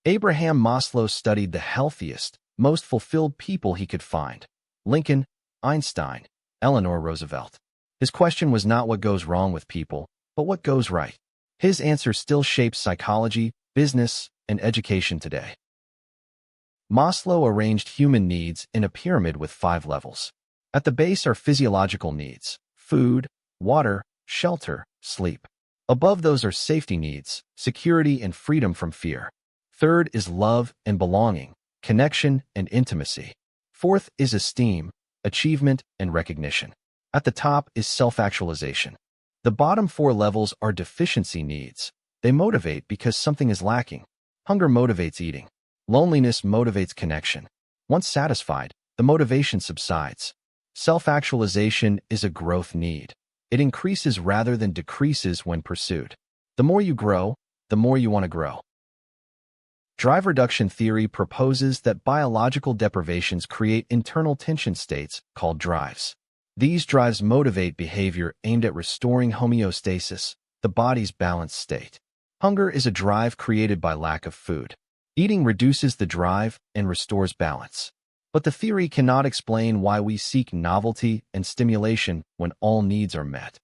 Abraham Maslow studied the healthiest, most fulfilled people he could find: Lincoln, Einstein, Eleanor Roosevelt. His question was not what goes wrong with people, but what goes right. His answer still shapes psychology, business, and education today. Maslow arranged human needs in a pyramid with 5 levels. At the base are physiological needs: food, water, shelter, sleep. Above those are safety needs: security and freedom from fear. Third is love and belonging, connection and intimacy. Fourth is esteem, achievement, and recognition. At the top is self-actualization. The bottom 4 levels are deficiency needs. They motivate because something is lacking. Hunger motivates eating. Loneliness motivates connection. Once satisfied, the motivation subsides. Self-actualization is a growth need. It increases rather than decreases when pursued. The more you grow, the more you want to grow. Drive reduction theory proposes that biological deprivations create internal tension states called drives. These drives motivate behavior aimed at restoring homeostasis, the body's balanced state. Hunger is a drive created by lack of food. Eating reduces the drive and restores balance. But the theory cannot explain why we seek novelty and stimulation when all needs are met.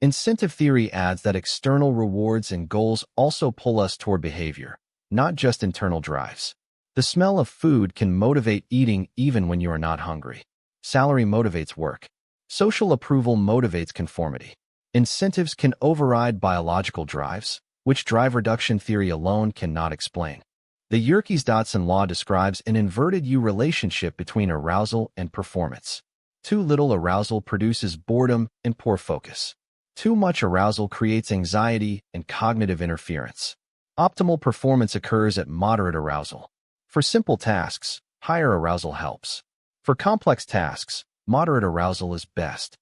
Incentive theory adds that external rewards and goals also pull us toward behavior, not just internal drives. The smell of food can motivate eating even when you are not hungry. Salary motivates work. Social approval motivates conformity. Incentives can override biological drives, which drive reduction theory alone cannot explain. The Yerkes-Dodson Law describes an inverted U relationship between arousal and performance. Too little arousal produces boredom and poor focus. Too much arousal creates anxiety and cognitive interference. Optimal performance occurs at moderate arousal. For simple tasks, higher arousal helps. For complex tasks, moderate arousal is best.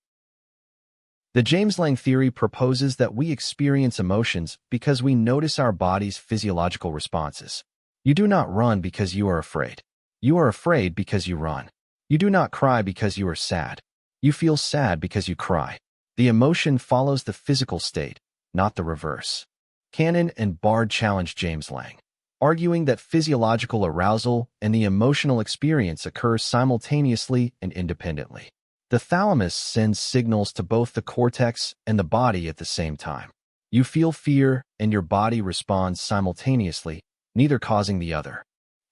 The James-Lange theory proposes that we experience emotions because we notice our body's physiological responses. You do not run because you are afraid. You are afraid because you run. You do not cry because you are sad. You feel sad because you cry. The emotion follows the physical state, not the reverse. Cannon and Bard challenged James-Lange, arguing that physiological arousal and the emotional experience occur simultaneously and independently. The thalamus sends signals to both the cortex and the body at the same time. You feel fear and your body responds simultaneously, neither causing the other.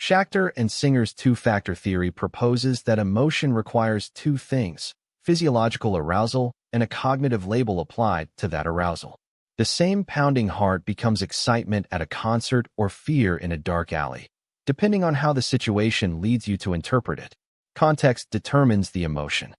Schachter and Singer's two-factor theory proposes that emotion requires 2 things: physiological arousal and a cognitive label applied to that arousal. The same pounding heart becomes excitement at a concert or fear in a dark alley, depending on how the situation leads you to interpret it. Context determines the emotion.